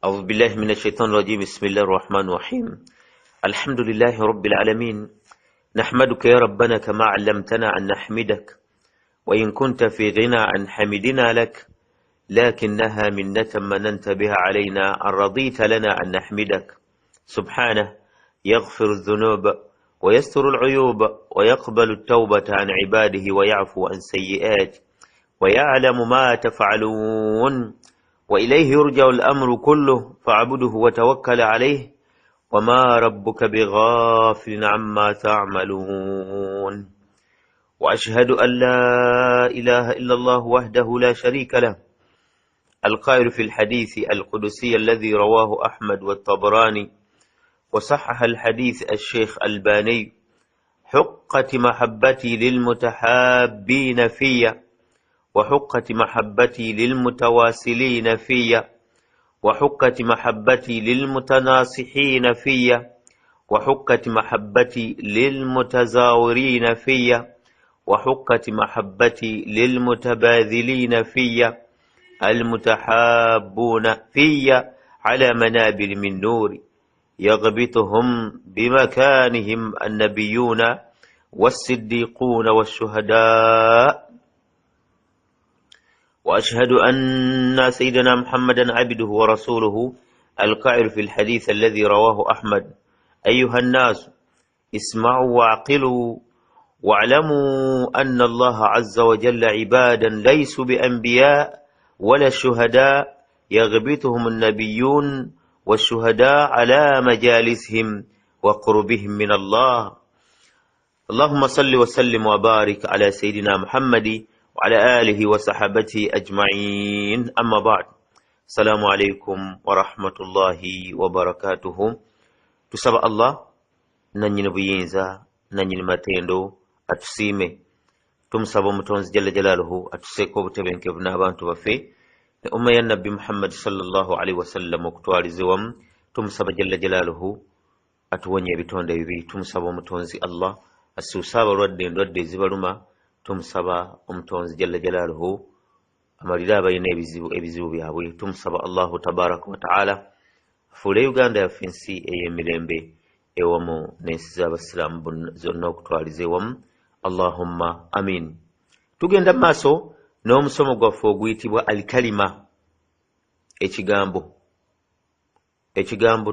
أعوذ بالله من الشيطان الرجيم. بسم الله الرحمن الرحيم. الحمد لله رب العالمين، نحمدك يا ربنا كما علمتنا أن نحمدك، وإن كنت في غنى عن حمدنا لك، لكنها منة مننت بها علينا أن رضيت لنا أن نحمدك. سبحانه يغفر الذنوب ويستر العيوب ويقبل التوبة عن عباده ويعفو عن سيئات ويعلم ما تفعلون، وإليه يرجع الأمر كله فاعبده وتوكل عليه، وما ربك بغافل عما تعملون. وأشهد أن لا إله إلا الله وحده لا شريك له، القائل في الحديث القدسي الذي رواه أحمد والطبراني وصحح الحديث الشيخ الباني: حقت محبتي للمتحابين فيا، وحقت محبتي للمتواصلين فيا، وحقت محبتي للمتناصحين فيا، وحقت محبتي للمتزاورين فيا، وحقت محبتي للمتباذلين فيا، المتحابون فيا على منابر من نور يغبطهم بمكانهم النبيون والصديقون والشهداء. وأشهد أن سيدنا محمدا عبده ورسوله، القائل في الحديث الذي رواه أحمد: أيها الناس اسمعوا واعقلوا واعلموا أن الله عز وجل عبادا ليسوا بأنبياء ولا الشهداء، يغبطهم النبيون والشهداء على مجالسهم وقربهم من الله. اللهم صل وسلم وبارك على سيدنا محمد وعلى آله وصحبته أجمعين. أما بعد، السلام عليكم ورحمة الله وبركاته. تسبح الله نني بينزا نني matendo atusime, tumusaba omutonzi jalla jalaluhu atuseeko obutebenkevu n'abantu baffe ne umma ya nabbi Muhammad sallallahu alaihi wasallam okutwalize wamu. Tumusaba jalla jalaluhu atuwonye ebitonde bibi. Tumusaba omutonzi Allah asuusa abalwadde endwadde ezibaluma. Tumusaba omutonzi jalla jalaluhu amalira abalina ebizibu byabwe. Tumusaba Allahu tabaraka wa ta'ala afuule Uganda yaffe ensi ey'emirembe ewamu n'ensi z'abasiraamu zonna okutwalize wamu. Allahumma amin. Tugenda maaso n'omusomo gwaffe oguyitibwa alikalima, ekigambo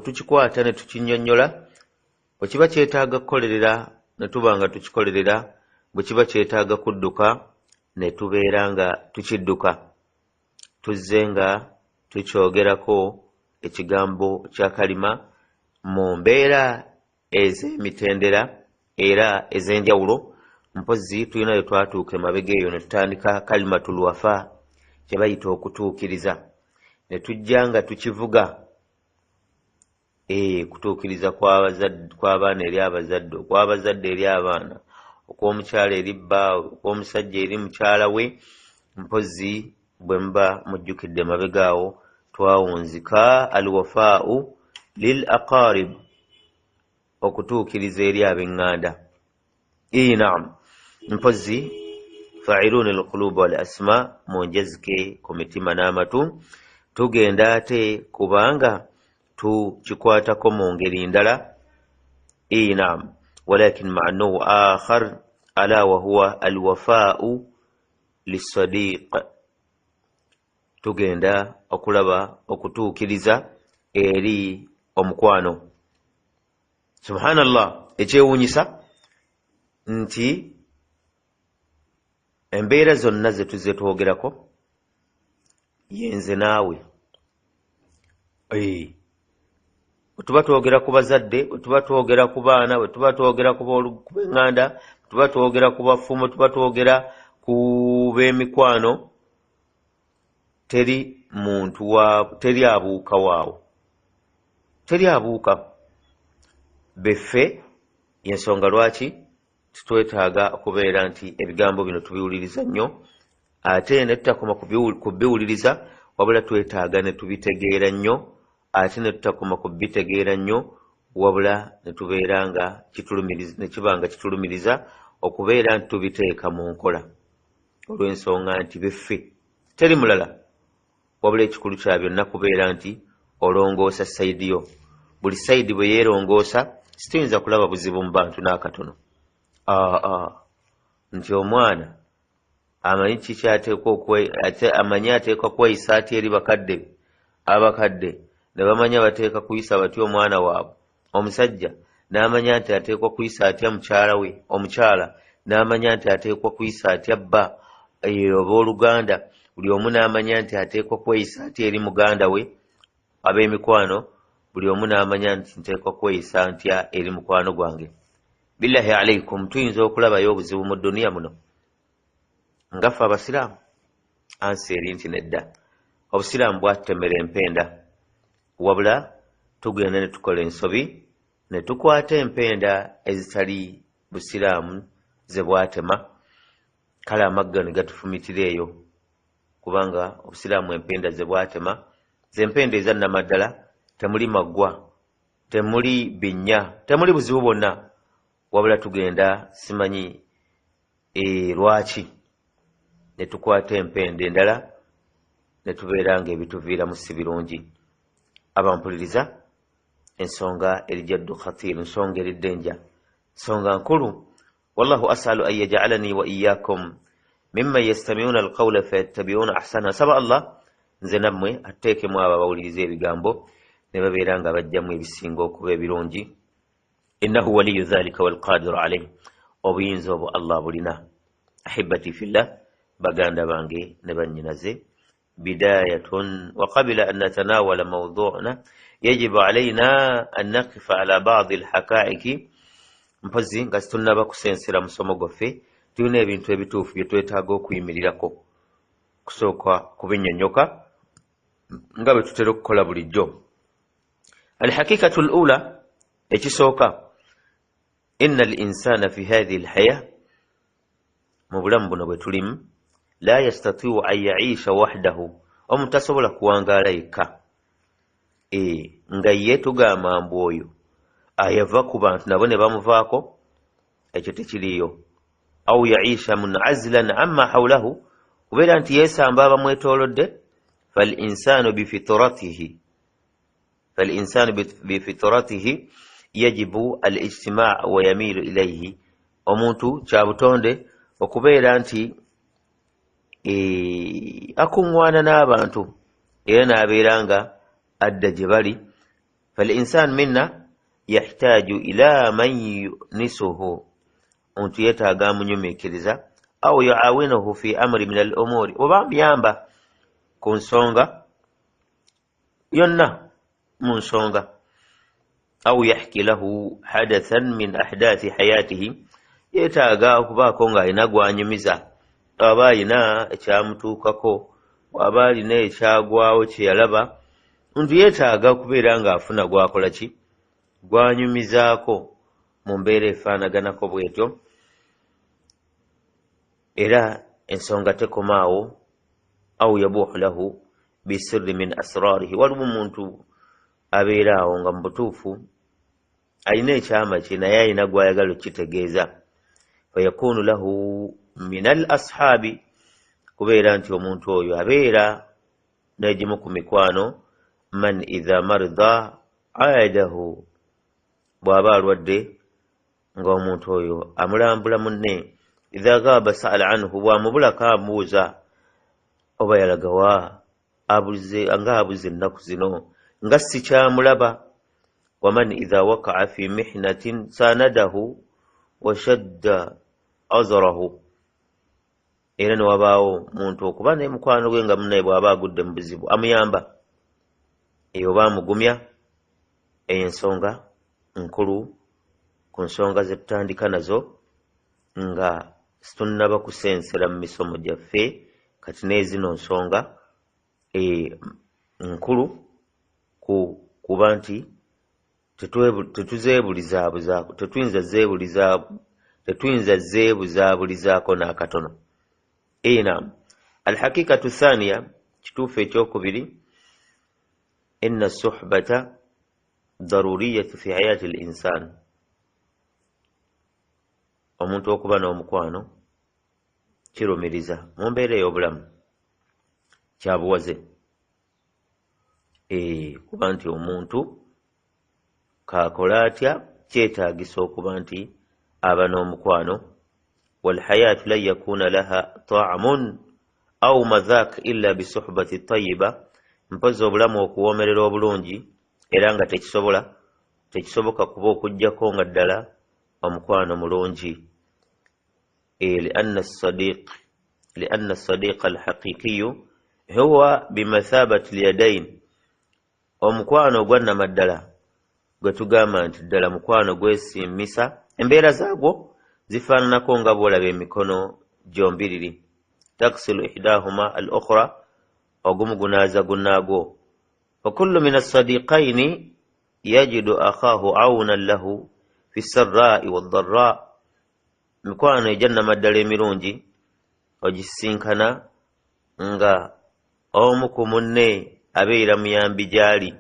tukikwata ne tukinnyonnyola. bwe kiba kyetaaga kukolerera ne tuba nga tukikolerera, bwe kiba kyetaaga kudduka ne tubeera nga tukidduka. Tuzze nga tukyogerako ekigambo kya kalima mu mbeera ez'emitendera era ez'enjawulo. Mpozi tulina bye twatuuka emabega eyo ne tutandika kalimatul wafa, kye bayita okutuukiriza, ne tujja nga tukivuga. Kutuukiriza kw'abaana eri abazadde, okw'abazadde eri abaana, okw'omukyala eri bbaawe, okw'omusajja eri mukyala we. Mpozi bwe mba mujjukidde mabega awo twawunzika alwafaau lil aqarib, okutuukiriza eri ab'eŋŋanda. Naam, mpozi fa'iluna alqulub wal asma, munjazike ku mitima n'amatu. Tugenda ate kubanga tukikwatako mu ngeri ndala. Naam, walakin ma'a naw akhar ala wa huwa alwafaau lisadiq. Tugenda okulaba okutuukiriza eri omukwano. Subhanallah, ekyewuunyisa nti embeera zonna ze tuzze twogerako yenze naawe. Bwe tuba twogera ku bazadde, bwe tuba twogera ku baana, bwe tuba twogera ku b'eŋŋanda, bwe tuba twogera ku bafumu, tuba twogera ku b'emikwano, teri abuuka waawo, teri abuuka. Beffe y'ensonga lwaki tutwetaaga okubeera nti ebigambo bino tubiwuliriza nnyo, ate ne tutakoma ku biwuliriza, wabula twetaaga ne tubitegeera nnyo, ate ne tutakoma ku bitegeera nnyo, wabula ne tubeera nga ne kiba nga kitulumiriza okubeera nti tubiteeka mu nkola, olw'ensonga nti beffe teri mulala wabula ekikulu kya byonna kubeera nti olongoosa sayidi yo. Buli sayidi bwe yeerongoosa situyinza kulaba buzibu mu bantu n'akatono. Nti omwana amanyi kiki amanyi ateekwa kweyisa atya eri bakadde abakadde ne bamanya bateeka kuyisa batya omwana waabwe. Omusajja n'amanya nti ateekwa kuyisa atya mukyala we. Omukyala n'amanya nti ateekwa kuyisa atya bba obooluganda. Buli omu n'amanya nti ateekwa kweyisa atya eri muganda we. Ab'emikwano buli omu n'amanya nti nteekwa kweyisa ntya eri mukwano gwange. Billahi alaikum, tuyinza okulabayo obuzibu mu duniya muno nga ffe abasiraamu? Ansi eri nti nedda. Obusiraamu bwatutemera empenda, wabula tugenda ne tukola ensobi ne tukwata empenda ezitali busiraamu ze bwatema. Kale amagga ne gatufumitira eyo, kubanga obusiraamu empenda ze bwatema ze mpenda eza namaddala. Temuli maggwa, temuli binnya, temuli buzibu bwonna, wabula tugenda simanyi lwaki ne tukwata empenda endala ne tubeera nga ebituviiramu si birungi. Abampuliriza, ensonga eri jaddu khatir, ensonga eri ddenja, ensonga nkulu. Wallahu asalu an yaj'alani wa iyyakum mimman yastami'una alqawla fayattabi'una ahsana. Saba Allah nze nammwe atteekemu abo abawuliriza ebigambo ne babeera nga bajjamu ebisinga okuba ebirungi. Innahu waliyu dhalika walqadiru alayhi. Obuyinza obwo Allah bulina. Ahibati fillah, baganda bange ne bannyinaze, bidayatun wa qabila an natanawala mawdu'na yajibu alayna an naqifa ala ba'd alhaqa'iq. Mpozi nga situnnaba kusensera musomo gwaffe, tulina ebintu ebituufu bye twetaaga okuyimirirako, kusooka kubinnyonnyoka nga bwe tutera okukola bulijjo. Alhaqiqatu alula, ekisooka, inna al-insana fi hadhihi alhaya, mu bulamu buno bwe tulimu, la yastatiu an yaisha wahdahu, omuntu tasobola kuwangaala yekka. Nga ye tugamba mbu oyo ayava ku bantu nabo ne bamuvaako, ekyo tekiriyo. Au yaisha munazlan amma hawlahu, kubeera nti yeesamba abamwetoolodde. Falinsanu bifitratihi yajibu alijtimaa wa yamilu ilayhi. Omuntu kyabutonde okubeera nti akuŋŋwana n'abantu era n'abeera nga adda gye bali. Falinsanu minna yahtaju ila man yunisuhu, omuntu yeetaaga amunyumiikiriza. Au yuawinuhu fi amri min al umuri, oba amuyamba ku nsonga yonna mu nsonga. Au yahki lahu hadathan min ahdathi hayatihi, yeetaaga okubaako ng'alina gwanyumiza, aba alina ekyamutuukako, waba alina ekyagwawo kye yalaba. Omuntu yeetaaga okubeera ng'afuna gwakola ki, gwanyumizaako mu mbeera efaanaganako bwetyo. Era ensonga tekomaawo. Au yabuuhu lahu bisirri min asrarihi, waliwo omuntu abeera awo nga mu butuufu alina ekyama kye naye alina gwayagala okukitegeeza. Fayakunu lahu min al ashaabi, kubeera nti omuntu oyo abeera n'egimu ku mikwano, man idha marda aadahu, bw'aba alwadde nga omuntu oyo amulambula munne. Idha gaaba sa'ala anhu, bw'amubulako amubuuza, oba yalagawa, nga abuze ennaku zino, nga si kyamulaba. Waman idha waqa'a fi mihnatin sanadahu wa shadda azrahu, era ne wabaawo muntu okuba n'emukwano gwe nga munnaye bw'aba agudde mu buzibu amuyamba, eyo oba amugumya. Eyo ensonga nkulu ku nsonga ze tutandika nazo nga situnnaba kusensera mu misomo gyaffe, kati n'ezino nsonga nkulu kuba nti tetuyinza zeebuzaabulizaako n'akatono. Naam. Alhaqiqatu thaniya, kituufu ekyokubiri, inna suhbata daruriyatu fi hayati al-insan. Omuntu okuba n'omukwano kirumiriza mu mbeera ey'obulamu, kyabuwaze. kuba nti omuntu kakola atya kyetaagisa okuba nti aba n'omukwano. والحياة لن يكون لها طعم أو مذاق إلا بصحبة الطيبة. mpozi obulamu okuwoomerera obulungi era nga tekisoboka kuba okujjako nga ddala omukwano mulungi. لأن الصديق الحقيقي هو بمثابة اليدين. omukwano ogwannama ddala gwe tugamba nti ddala mukwano gwesiimisa, embeera zaagwo zifaananako nga bw'olaba emikono gyombiriri. taksilu ihdahuma al ukhra, ogumu gunaaza gunaagwo. وكل من الصديقين يجد أخاه عونا له في السراء والضراء. mikwano ejannama ddala emirungi ogisinkana nga omu ku munne abeera muyambi gy'ali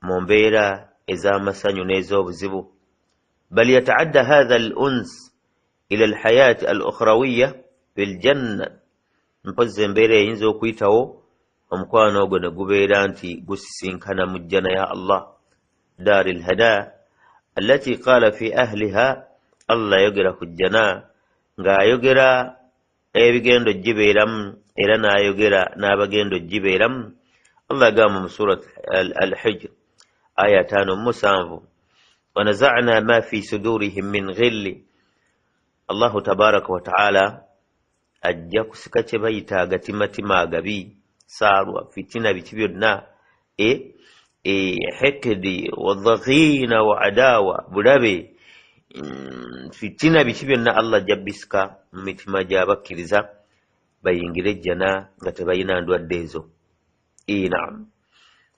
mu mbeera ez'amasanyu n'ez'obuzibu. بل يتعدى هذا الأنس إلى الحياة الأخروية في الجنة. mpozi embeera eyinza okuyitawo omukwano ogwo ne gubeera nti gusisinkana mu jjana ya Allah. دار الهدى التي قال في أهلها. Allah yogera ku jjana ng'ayogera ebigendo gibeeramu era n'ayogera n'abagendo gibeeramu. Allah agamba mu surat al-Hijr aya 5:7 ونزعنا ما في صدورهم من غل. الله تبارك وتعالى ajja kusika kye bayita agatimatima agabi, saalwa, fitina, biki byonna, hekedi wadhaghina wa adawa, bulabe, fitina, biki byonna Allah ajja bisika mu mitima gy'abakkiriza bayingire ejjana nga tebalina ndwadde ezo. Naam.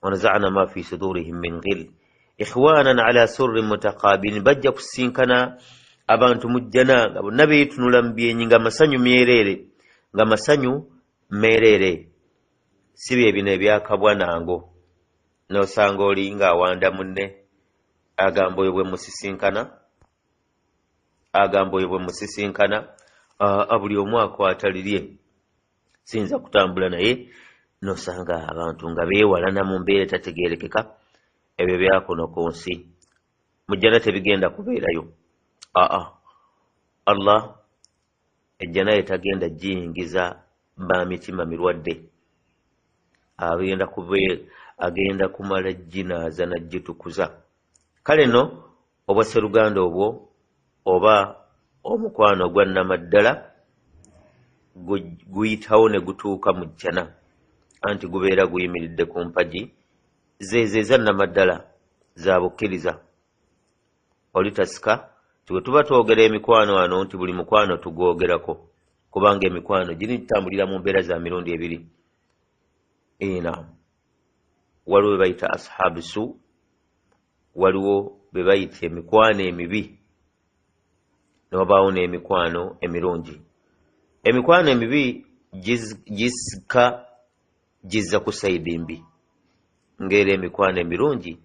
ونزعنا ما في صدورهم من غل إخوانا على سر متقابلين. bajja kusinkana abantu mu jjana nga bonna beetunula mu byenyi nga masanyu myereere, nga masanyu mmereere, si bye bino ebyakabwa nango n'osanga oli ng'awanda munne agamba oyo bwe musisinkana, buli omu akwata lirye, siyinza kutambula naye, n'osanga abantu nga beewalana mu mbeera etategeerekeka. ebyo byakuno ku nsi, mu jjana tebigenda kubeerayo. Allah ejjana ye tagenda giyingiza ba mitima mirwadde, agenda kumala ginaaza nagitukuza. kale no obwa sseruganda obwo oba omukwano ogwannama ddala guyitawo ne gutuuka mu jjana, anti gubeera guyimiridde ku mpagi zeeze ezannama ddala za bukkiriza. olitasika bwe tuba twogera emikwano wano nti buli mukwano tugwogerako, kubanga emikwano ginitambulira mu mbeera za mirundi ebiri. Naam. waliwo be bayita ashabu su, waliwo be bayita emikwano emibi, ne wabaawo n'emikwano emirungi. emikwano emibi gisika gizza ku sayidi mbi, ng'era emikwano emirungi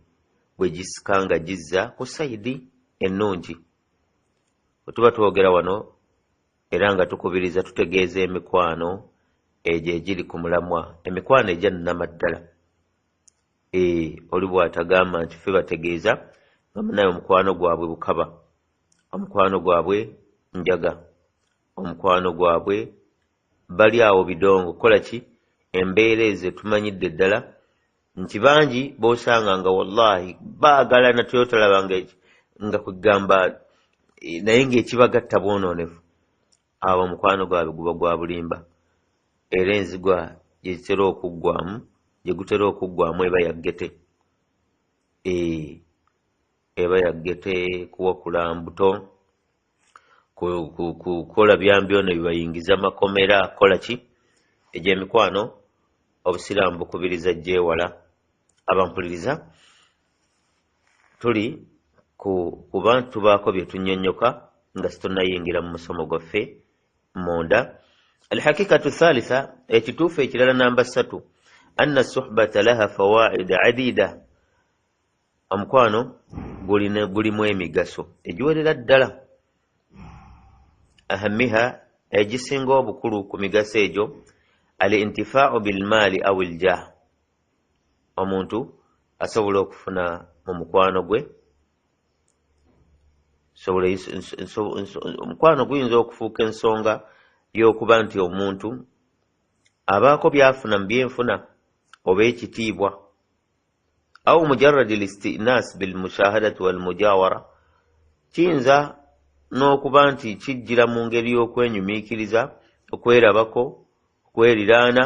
bwe gisika nga gizza ku sayidi ennungi. bwe tuba twogera wano era nga tukubiriza tutegeeza emikwano egyo egiri ku mulamwa, emikwano egyannama ddala. oli bw'atagamba nti ffe bategeeza nga munaye omukwano gwabwe bukaba, omukwano gwabwe njaga, omukwano gwabwe bali awo bidongo. kola ki? embeera ezo tumanyidde ddala nti bangi b'osanga nga wallahi baagala natuyotolaba nga kugamba naye ng'ekibagatta bwonoonefu, abo omukwano gwabwe guba gwa bulimba. era enzigwa gye gutera okuggwamu eba yaggete, eba yaggete, kuwakula mbuto, kukola byambyono bibayingiza makomera. kola ki? egyo emikwano obusiraamu bukubiriza gyewala. abampuliriza tuli ku bantu tubaako bye tunnyonnyoka nga situnayingira mu musomo gwaffe munda. alhakikatu thalitha, ekituufu ekirala namba 3, anna suhbata laha fawaid adida. omukwano gulimu emigaso egiwerera ddala. ahamiha, egisinga obukulu ku migaso egyo, al intifaau bilmaali aw iljah, omuntu asobola okufuna mu mukwano gwe omukwano guyinza okufuuka ensonga y'okuba nti omuntu abaako byafuna mu byenfuna oba ekitiibwa aw mujarrad al-isti'nas bil mushahadati wal mujawara kiyinza n'okuba nti kijjira mu ngeri y'okwenyumiikiriza okwerabako okweriraana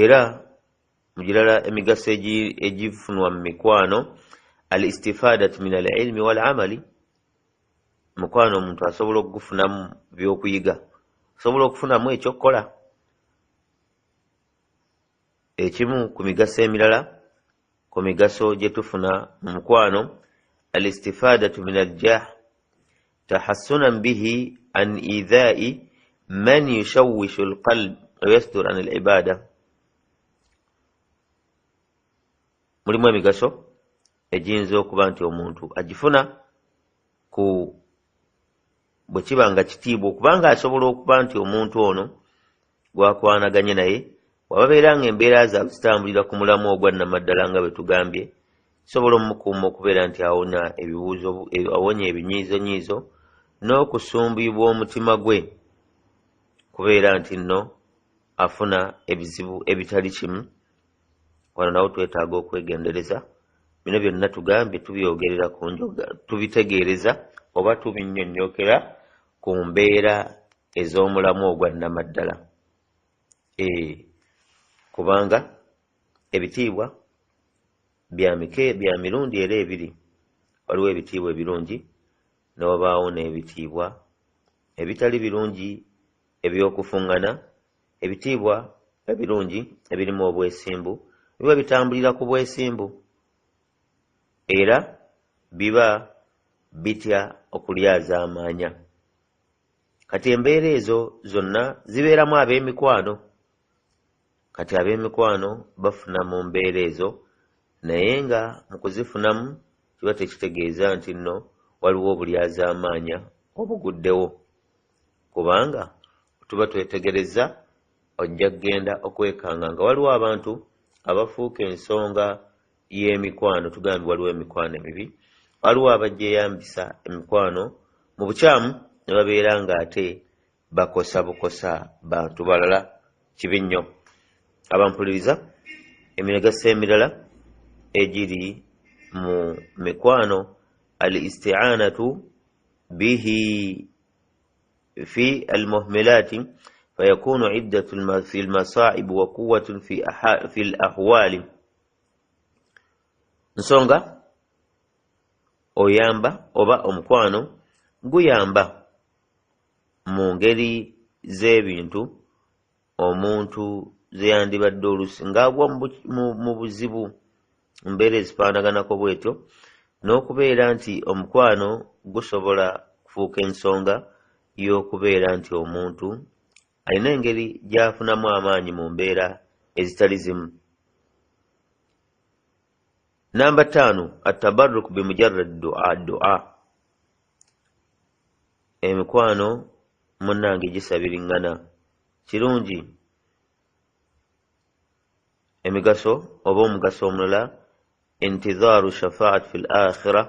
era mugirala emigaso egifunwa mu mikwano al-istifadatu min al-ilmi wal amali mukwano omuntu asobola okugufunamu byokuyiga asobola okufunamu ekyokukola ekimu ku migaso emirala ku migaso gye tufuna mu mukwano al-istifadatu min al-jah tahassunan bihi an idha'i man yushawwishu al-qalb wa yasdur an al-ibada mulimu emigaso egiyinza okuba nti omuntu agifuna ku bwe kiba nga kitiibwa okubanga asobola okuba nti omuntu ono gwakwanaganye naye wababeera nga embeera zaabwe zitambulira ku mulamu ogwannamaddala nga bwe tugambye kisobola omukuuma okubeera nti awonya ebinyiizonyiizo n'okusumbibwa omutima gwe kubeera nti nno afuna ebizibu ebitali kimu wano nawo twetaaga okwegendereza bino byonna tugambye tubyogerera ku njoga tubitegeereza oba tubinnyonnyokera ku mbeera ez'omulamu ogwannamaddala kubanga ebitiibwa bya mirundi era ebiri waliwo ebitiibwa ebirungi n'obaawo n'ebitiibwa ebitali birungi eby'okufuŋŋana ebitiibwa ebirungi ebirimu obwesimbu biba bitambulira ku bwesimbu era biba bitya okulyaza amaanya kati embeera ezo zonna zibeeramu ab'emikwano kati ab'emikwano bafuna mu mbeera ezo naye nga mu kuzifunamu kiba tekitegeeza nti nno waliwo obulyaza amaanya obuguddewo kubanga tuba twetegereza ojja kgenda okwekanga nga waliwo abantu abafuuka ensonga y'emikwano tugambye waliwo emikwano emibi waliwo abajyeyambisa emikwano mu bukyamu ne babeera nga ate bakosa bukosa bantu balala kibi nnyo abampuliriza emigaso emirala egiri mu mikwano al-isti'anatu bihi fi al-muhmilati fayakunu iddatu fi al-masa'ib wa quwwatun fi al-ahwali nsonga oyamba oba omukwano guyamba mu ngeri z'ebintu omuntu zeyandibadde oluusi ng'agwa mu buzibu mbeera ezifaanaganako bwetyo n'okubeera nti omukwano gusobola kufuuka ensonga y'okubeera nti omuntu alina engeri gy'afunamu amaanyi mu mbeera ezitali zimu. Namba 5 atabarruku bimujarrad du'a emikwano munnange gisabiriŋŋana kirungi emigaso oba omugaso omulala intidhaaru shafaat fi al-akhirah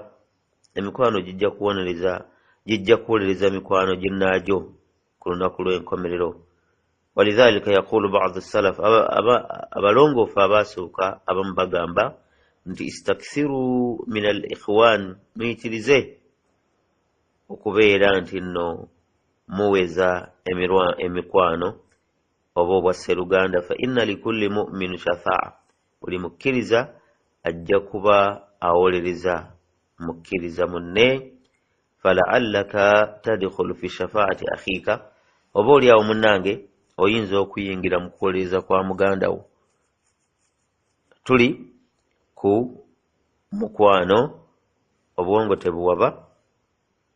emikwano gijja kuwolereza mikwano ginnaajo ku lunaku lw'enkomerero walidhalika yaqulu ba'd as-salaf abalongoofu abaasooka abamu bagamba nti istakthiru min al-ikhwan muyitirize okubeera nti nno muweza emikwano oba obwasseruganda fa inna likulli mu'min shafaa buli mukkiriza ajja kuba awolereza mukkiriza munne fala'allaka tadkhulu fi shafaati akhiika oba oliawo munnange oyinza okuyingira mu kuwolereza kwa muganda wo tuli ku mukwano obwongo tebuwaba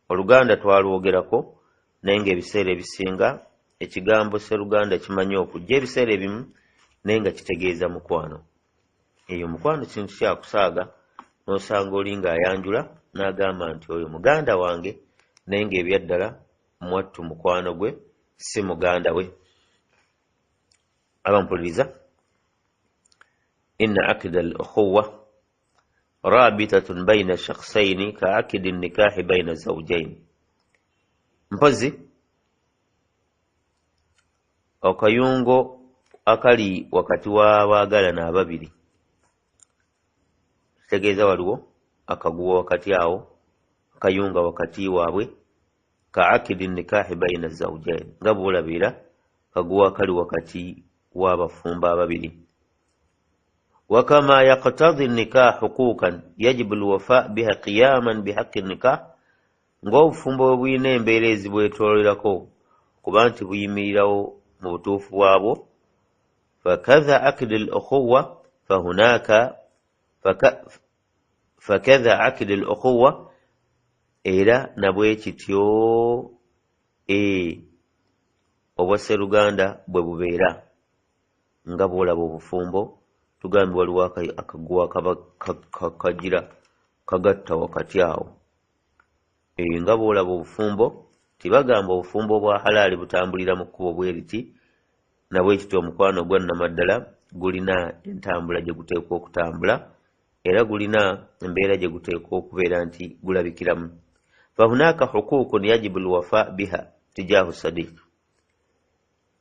oluganda twalwogerako naye ng'ebiseera ebisinga ekigambo sseruganda kimanyi okujja ebiseera ebimu naye nga kitegeeza mukwano eyo mukwano kintu kyakusaaga n'osanga oli ng'ayanjula n'agamba nti oyo muganda wange naye ng'ebyaddala mwattu mukwano gwe si muganda we abampuliriza inna aqda al-ukhuwa rabitatun bayna shakhsaini ka aqdi an-nikahi bayna zawjayn. Mpozi okayungo akali wakati w'abaagalana ababiri, kitegeeza waliwo akaguwa wakati awo, akayunga wakati waabwe, ka aqdi an-nikahi bayna zawjayn, nga bw'olabira kaguwa akali wakati w'abafumba ababiri. وكما يقتضي النكاح حقوقا يجب الوفاء بها قياما بحق النكاح، ng'obufumbo bwina embeera ezibwetololerako kuba nti buyimirirawo mu butuufu bwabwo. fakadha aqd al-ukhuwa fakadha aqd al-ukhuwa, era nabwe kityo obwasseruganda bwe bubeera. nga bw'olaba obufumbo tugambe waliwo akaguwa kagira kagatta wakati awo. nga bw'olaba obufumbo tibagamba obufumbo bwa halaali butambulira mu kkubo bwe riti, nabwe kityo omukwano gwa nnamaddala gulina entambula gye guteekwa okutambula, era gulina embeera gye guteekwa okubeera nti gulabikiramu. fahunaaka hukukun yajibu lwafa biha tijahu sadiq,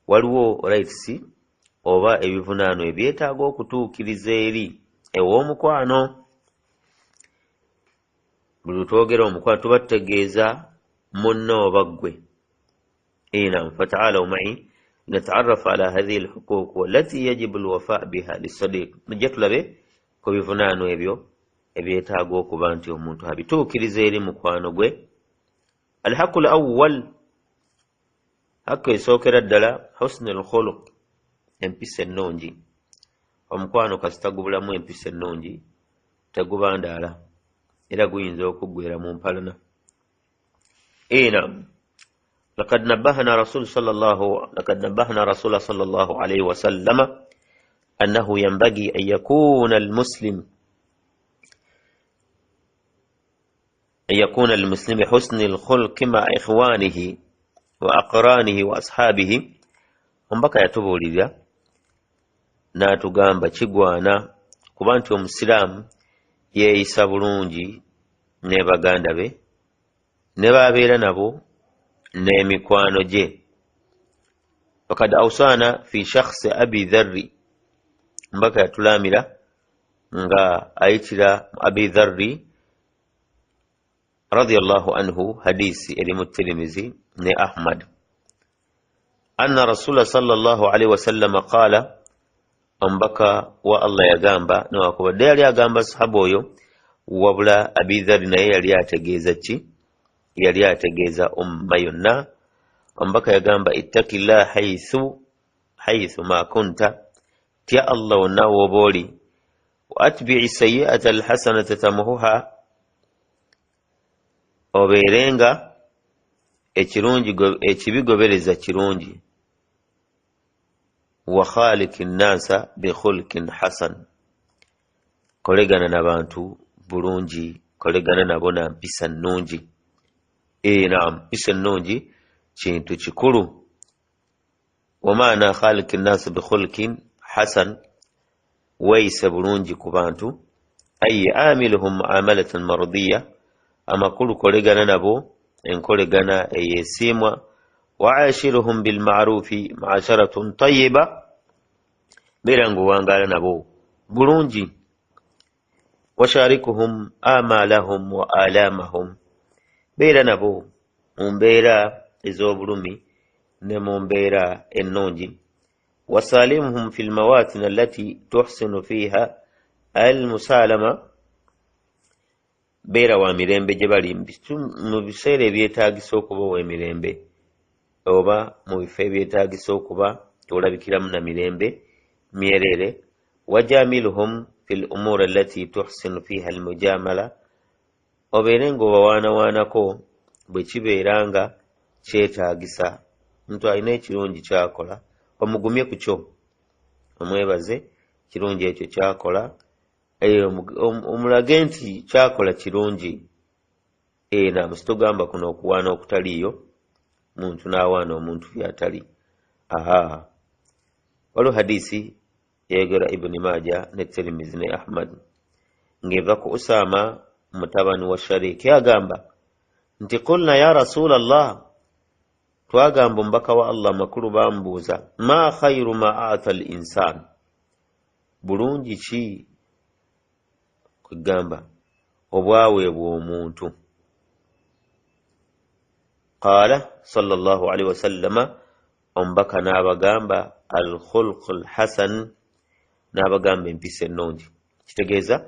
waliwo rights oba ebivunaano ebyetaaga okutuukiriza eri ew'omukwano. buli twogera omukwano tuba tutegeeza munno oba ggwe. naam, fata'alaw ma'i nata'arrafu ala hadhihi al-huquq wallati yajibu al-wafa' biha lis-sadiq, mujje tulabe ku bivunaano ebyo ebyetaaga okuba nti omuntu abituukiriza eri mukwano gwe. al-haqqu al-awwal, hakku esookera ddala husnu al-khuluq, empisa ennungi. omukwano kasita gubulamu empisa ennungi tegubandaala, era guyinza okuggwera mu mpalana. naam, لقد نبهنا رسول صلى الله عليه وسلم أنه ينبغي أن يكون المسلم حسن الخلق مع إخوانه وأقرانه وأصحابه. ombaka yatubuulira n'atugamba kigwana kuba nti omusiraamu yeeyisa bulungi ne baganda be ne baabeera nabo n'emikwano gye. fakad awsaana fi shakhsi abi dharri, mbaka yatulaamira nga ayitira abi dharri radiyallahu anhu, hadisi erimu Tirmizi ne Ahmad. anna rasula sallallahu alaihi wasallam qaala, ombaka wa Allah yagamba, newakubadde yali agamba sahaba oyo, wabula abi dharri naye yali ategeeza ki? yali ategeeza umma yonna. ombaka yagamba ittakillah haythu ma kunta, tya Allah wonna w'oba oli, wa atbi'i sayyi'ata alhasanata tamuhuha, obeerenga ekibi gobereza kirungi. wa khaliqi nnaasa bi khulqin hasan, kolegana n'abantu bulungi, kolegana nabo na mpisa nnungi. naam, mpisa nnungi kintu kikulu. wa maana khaliqi nnaasa bi khulqin hasan, weeyise bulungi ku bantu, ay amiluhum muamalatan mardiya, amakulu kolegana nabo enkolegana eyeesiimwa. wa ashiruhum bilma'rufi ma'asharatun tayyiba, beera ng'owangaala nabo bulungi. washarikuhum amalahum wa alamahum, beera nabo mu mbeera ez'obulumi ne mu mbeera ennungi. wasalimuhum fi lmawatin allati tuhsinu fiha almusalama, beera wa mirembe gye bali mu biseera ebyetaagisa okuba w'emirembe, oba mu bifo ebyetaagisa okuba olabikiramu na mirembe myerere. wajamiluhum fi l-umur allati tuhsinu fiha almujamala, obeere ng'obawaanawaanako bwe kibeera nga kyetaagisa. omuntu alina ekirungi kyakola, omugumye ku kyo, omwebaze kirungi ekyo kyakola, omulage nti kyakola kirungi. naam, situgamba kuno okuwaana okutaliiyo, muntu n'awaana omuntu byatali. waliwo hadisi yayogera Ibn Majah ne Tirmidhi ne Ahmad ngeva ku Usama mutabani wa Sharik agamba nti qulna ya Rasulallah, twagamba omubaka wa Allah makulu bambuuza ma khairu ma ata al insan, bulungi ki kugamba obwaweebwa omuntu. Qaala sallallahu alaihi wasallama, omubaka n'abagamba al khulqul hasan, n'abagamba empisa ennungi. Kitegeeza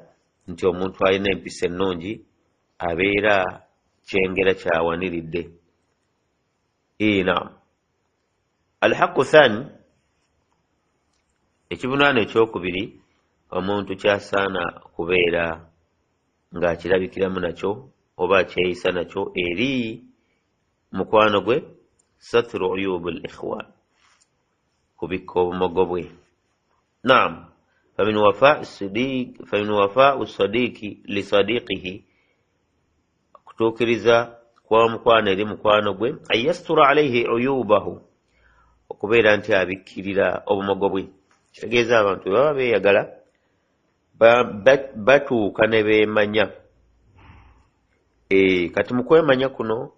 nti omuntu alina empisa ennungi abeera kyengera kyawaniridde. Naam. Alhaqu thani, ekivunaano ekyokubiri omuntu kyasaana kubeera ng'akirabikiramu nakyo oba akyeyisa nakyo eri mukwano gwe, satru uyubul ikhwan, kubikka obumogo bwe. Naam. فمن وفاء الصديق لصديقه, kutuukiriza kwa mukwano eri mukwano gwe, an yastura alayhi uyubahu, okubeera nti abikkirira obumogo bwe. Kitegeeza abantu bwe baba beeyagala batuuka ne beemanya. Kati mu kwemanya kuno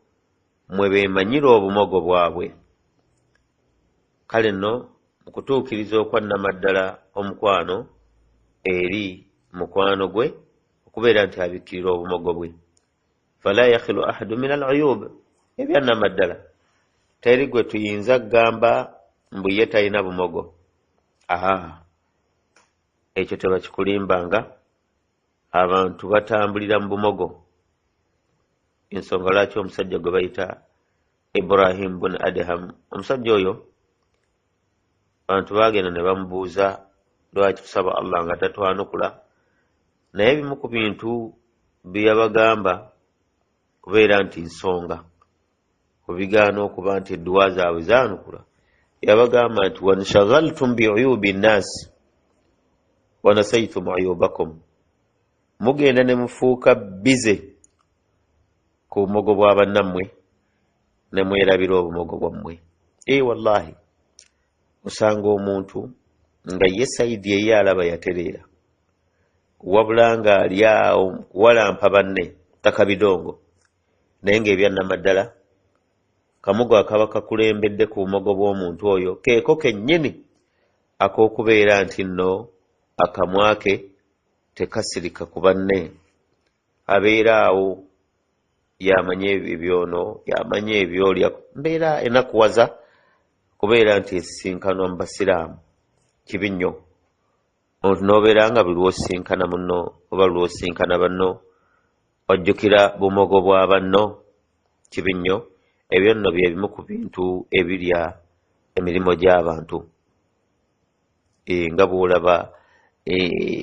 mwe beemanyira obumogo bwabwe. Kale nno mu kutuukiriza okwannamaddala omukwano eri mukwano gwe, okubeera nti abikkirira obumogo bwe. Fala yakhilu ahadu min al-uyub, ebyannamaddala teri gwe tuyinza kugamba mbu ye talina bumogo. Ekyo tebakikulimbanga. Abantu batambulira mu bumogo. Ensonga lwaki omusajja gwe bayita Ibrahim bun Adham, omusajja oyo abantu bagenda ne bamubuuza lwaki tusaba Allah nga tatwanukula, naye ebimu ku bintu bye yabagamba kubeera nti nsonga kubigaana okuba nti edduwa zaabwe zaanukula, yabagamba nti wanshagaltum biuyubi nnaasi wanasaitum uyubakum, mugenda ne mufuuka bize ku bumogo bwa bannammwe ne mwerabira obumogo bwammwe. Wallahi osanga omuntu nga ye sayidi ye alaba yatereera, wabula nga ali awo kuwalampa banne ttaka bidongo, naye ng'ebyannamaddala kamugo akaba kakulembedde ku bumogo bw'omuntu oyo keeko kennyini ak'okubeera nti nno akamwa ke tekasirika ku banne, abeera awo yamanye ebyono, yamanye ebyolya, mbeera enakuwaza kubeera nti esisinkanwa mu basiraamu. Kibi nnyo omuntu n'obeera nga buli lw'osinkana munno oba lw'osinkana banno ojjukira bumogo bwa banno. Kibi nnyo. Ebyo nno bye bimu ku bintu ebirya emirimu gy'abantu. Nga bw'olaba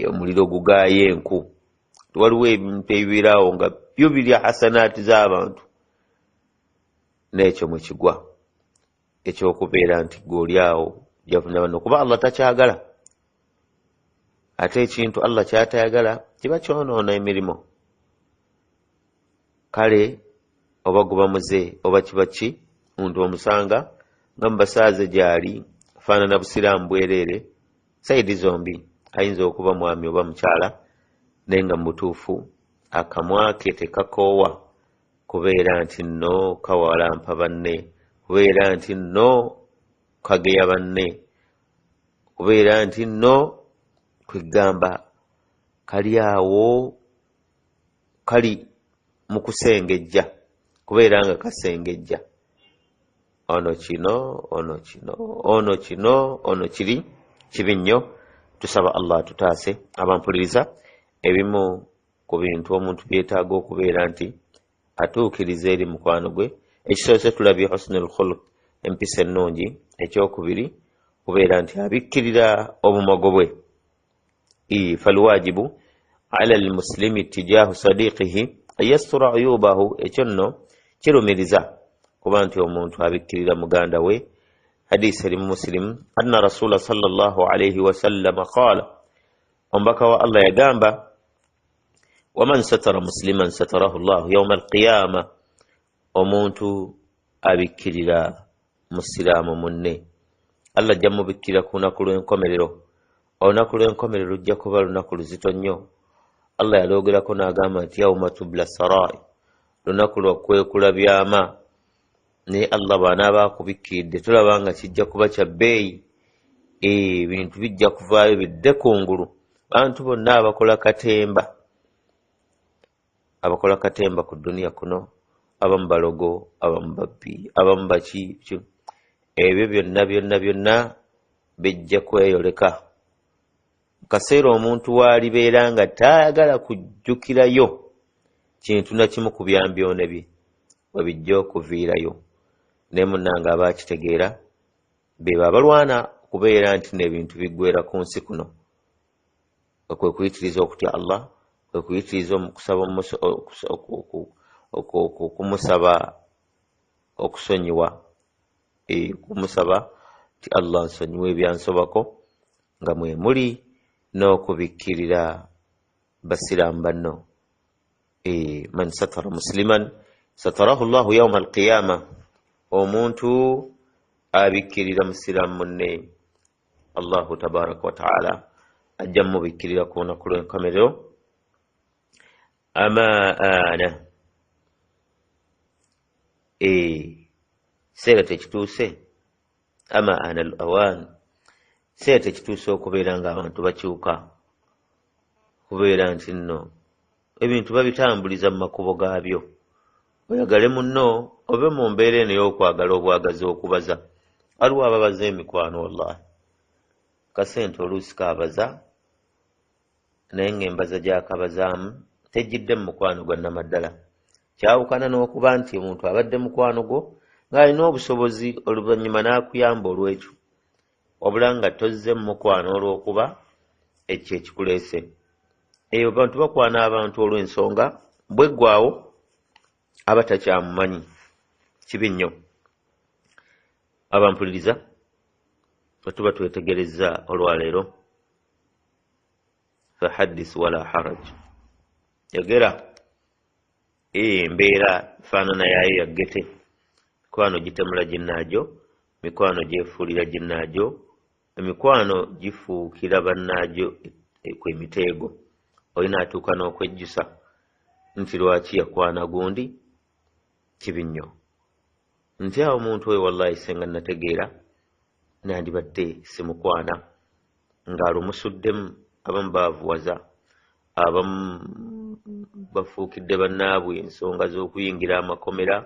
omuliro gugaaya enku, waliwo ebintu ebibiraawo nga byo birya hasanaati z'abantu, n'ekyo mwe kigwa ekyokubeera nti gw'oli awo javunya banno, kuba Allah takyagala. Ate ekintu Allah kyatayagala kiba kyonoona emirimu. Kale oba guba muze oba kiba ki, omuntu omusanga nga mubasaaze gy'ali afaanana busiraamu bwereere, sayidi zombi, ayinza okuba mwami oba mukyala, naye nga mu butuufu akamwa ke tekakoowa kubeera nti nno kawalampa banne, kubeera nti nno kageya banne, kubeera nti nno kwegamba kali awo kali mu kusengejja, kubeera nga kasengejja ono kino ono kino ono kino ono kiri. Kibi nnyo. Tusaba Allah tutaase abampuliriza ebimu ku bintu omuntu byetaaga okubeera nti atuukiriza eri mukwano gwe. Ekisoose tulabye husnul khuluq, empisa ennungi. Ekyokubiri kubeera nti abikkirira obumogo bwe. Falwajibu ala almuslimi tijaahu sadiqihi an yastura uyubahu, ekyo nno kirumiriza kuba nti omuntu abikkirira muganda we. Hadisi eri mu Muslim, anna rasula sallallahu alayhi wasallam qaala, omubaka wa Allah yagamba, waman satara musliman satarahu llahu yawma alqiyama, omuntu abikkirira musiraamu munne Allah ajja mubikkira ku lunaku lw'enkomerero. Olunaku lw'enkomerero lujja kuba lunaku luzito nnyo. Allah yaloogerako n'agamba nti yawma tubla sarai, lunaku lwakwekula byama. Naye Allah bw'anaaba akubikkiridde tulaba nga kijja kuba kya bbeeyi. Ebintu bijja kuvaayo bidde kungulu. Bantu bonna abakola katemba ku duniya kuno, abamu balogo, abamu babbi, abamu baki, ebyo byonna bijja kweyoleka. Mu kaseera omuntu waalibeera nga tayagala kujjukirayo kintu na kimu ku byambyone bye, we bijja okuviirayo. Naye munnange abaakitegeera be abalwana okubeera nti n'ebintu biggweera ku nsi kuno. Kwe kuyitiriza okutya Allah, kwe kuyitiriza okumusaba okusonyiwa, kumusaba ti Allah nsonyiwa ebyansobako, nga mwe muli n'okubikkirira basiraamu banno. Man satara musliman satarahu Allahu yawma alqiyama. Omuntu abikkirira musiraamu munne, Allahu tabaraka wa ta'ala ajja mubikkirira ku lunaku lw'enkomerero. Amaana, seera tekituuse. Amaana al awaan, seera tekituuse okubeera nga abantu bakyuka, kubeera nti nno ebintu babitambuliza mu makubo gaabyo. Oyagale munno obe mu mbeera eno y'okwagala obwagazi okubaza. Waliwo ababaza emikwano, wallahi kasente oluusi kaabaza, naye ng'embaza gy'akabazaamu tejjidde mu mukwano gwa nnamaddala. Kyawukana n'okuba nti omuntu abadde mukwano gwo ng'alina obusobozi, oluvannyuma n'akuyamba olw'ekyo, wabula nga tozze mu mukwano olw'okuba ekyo ekikuleese. Eyo abantu bakwana abantu olw'ensonga bweggwaawo aba takyamumanyi. Kibi nnyo. Abampuliriza bwe tuba twetegerezza olwaleero, fahaddis wala haraj, yogera. Embeera faanana yaayo yaggete. Mikwano gitemula ginnaajo, mikwano gyefuulira ginnaajo, emikwano gifuukira bannaajo kw'emiteego. Olina atuuka n'okwejjusa nti lwaki yakwana gundi. Kibi nnyo. Nti awo omuntu oyo wallahi senga nategeera nandibadde simukwana, ng'alumusuddemu. Abamu baavuwaza, abamu bafuukidde bannaabwe ensonga z'okuyingira amakomera,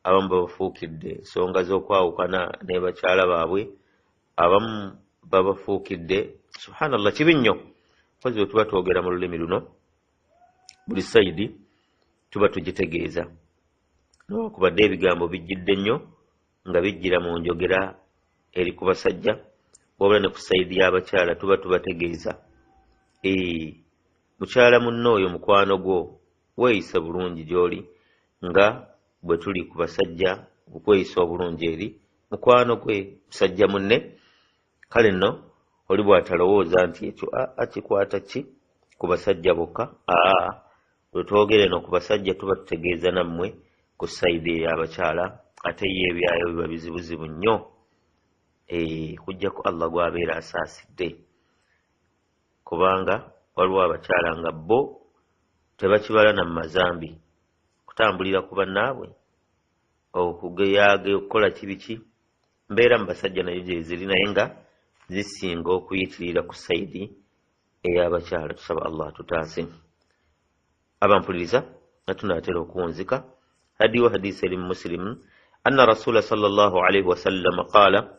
abamu babafuukidde ensonga z'okwawukana ne bakyala baabwe, abamu babafuukidde, subhanallah, kibi nnyo. Mpozi bwe tuba twogera mu lulimi luno, buli sayidi tuba tugitegeeza. Nowakubadde ebigambo bijjidde nnyo nga bijjira mu njogera eri ku basajja, wabula ne ku sayidi y'abakyala tuba tubategeeza. Mukyala munno oyo mukwano gwo weeyisa bulungi gy'oli, nga bwe tuli ku basajja okweyisa obulungi eri mukwano gwe musajja munne. Kale nno oli bw'atalowooza nti ekyo akikwata ki ku basajja bokka. Bwe twogere no ku basajja tuba tutegeeza nammwe ku sayidi ey'abakyala. Ate ye ebyayo biba bizibuzibu nnyo, kujjako Allah gw'abeera asaasidde. Kubanga waliwo abakyala nga bo tebakibala na mazambi, kutambulira ku bannaabwe, okugeyage okukola kibiki. Mbeera mu basajja nayo gye ziri, naye nga zisinga okuyitirira ku sayidi ey'abakyala. Tusaba Allah tutaase. Abampuliriza nga tunaatera okuwunzika, hadiyo hadisi eri mu Muslim, anna rasula sallallahu alaihi wasallam qaala,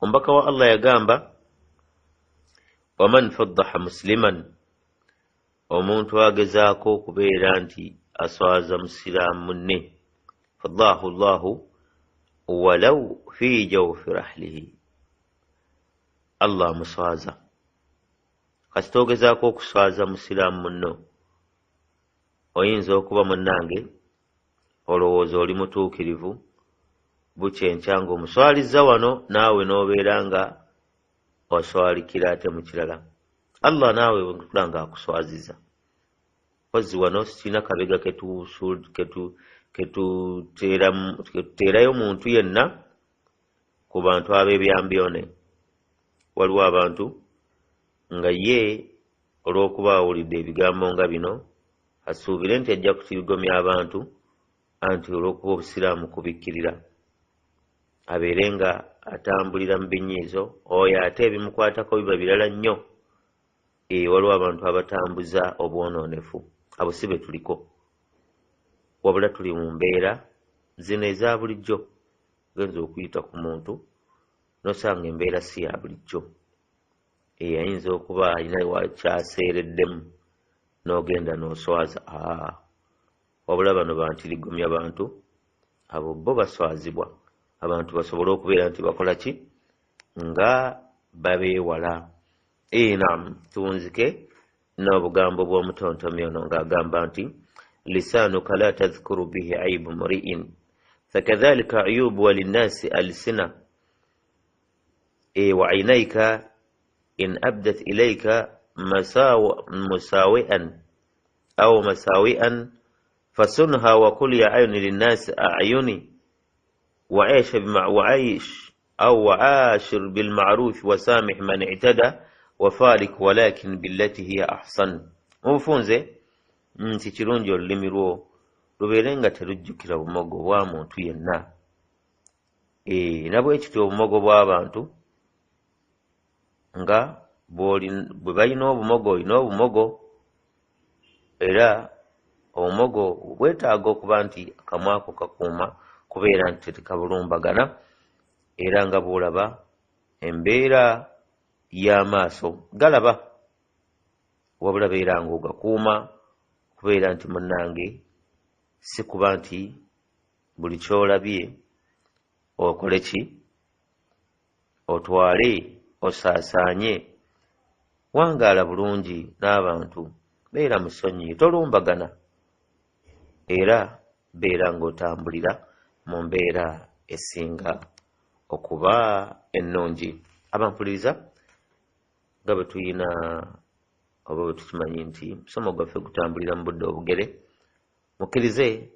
omubaka wa Allah yagamba, waman faddaha musliman, omuntu agezaako okubeera nti aswaza musiraamu munne, faddahu Allahu walau fi jawfi rahlihi, Allah amuswaza. Kasita ogezaako okuswaza musiraamu munno, oyinza okuba munnange olowooza oli mutuukirivu, bukyenkya ng'omuswalizza wano naawe n'obeera nga oswalikira ate mu kirala. Allah naawe bwekula nga akuswaziza. Kozzi wano sirina kabega ketuteerayo muntu yenna ku bantu ab'ebyambyone. waliwo abantu nga ye olw'okuba awulidde ebigambo nga bino asuubire nti ajja kutigomya abantu anti olw'okuba obusiraamu kubikkirira abeere nga atambulira mu binyiizo oyo ate ebimukwatako biba birala nnyo. Waliwo abantu abatambuza obwonoonefu, abo si be tuliko, wabula tuli mu mbeera zino eza bulijjo. Ogenza okuyita ku muntu nosanga embeera si ya bulijjo, ayinza okuba alina wakyaseereddemu n'ogenda n'oswaza. Wabula bano bantirigomya bantu, abo bo baswazibwa. Abantu basobole okubeera nti bakola ki? Nga babeewala. Naam, tuwunzike n'obugambo bw'omutontomi ono ng'agamba nti lisaanuka la tadhkuru bihi aibu mri'in fakadhalika ayubu walinnasi alsina wa ainayka in abdat ilayka musawi'an aw masawi'an fasunha wa kul ya ayuni linnasi a'yuni وعيش أو وعاشر بالمعروف وسامح من اعتدى وفارق ولكن بالتي هي أحسن. Mubufunze nti kirungi olulimi lwo lubeere nga terujjukira bumogo bwa muntu yenna. Nabwe ekityo obumogo bw'abantu nga bwe balina obumogo olina obumogo, era obumogo bwetaaga okuba nti akamwako kakuuma kubeera nti tekabulumbagana, era nga bw'olaba embeera y'amaaso galaba, wabula beera nga ogakuuma kubeera nti munnange si kuba nti buli kyolabye okole ki? Otwale osaasaanye. Wangaala bulungi n'abantu, beera musonyi, tolumbagana, era beera ng'otambulira mu mbeera esinga okuba ennungi. Abampuliriza nga bwe tuyina oba bwe tukimanyi nti musomo gwaffe gutambulira mu budde obugere, mukkirize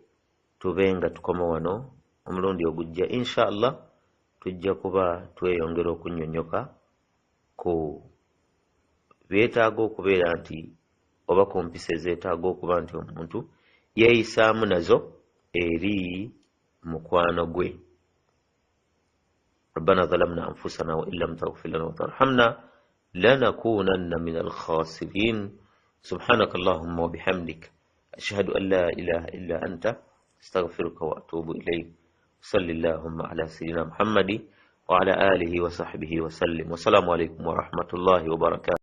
tube nga tukoma wano omulundi ogujja. Insha Allah tujja kuba tweyongera okunnyonnyoka ku byetaaga okubeera nti oba ku mpisa ezeetaaga okuba nti omuntu yeeyisaamu nazo eri mukwano gwe. ربنا ظلمنا أنفسنا وإن لم تغفر لنا وترحمنا لنكونن من الخاسرين. سبحانك اللهم وبحمدك أشهد أن لا إله إلا أنت استغفرك وأتوب إليك. صل اللهم على سيدنا محمد وعلى آله وصحبه وسلم. والسلام عليكم ورحمة الله وبركاته.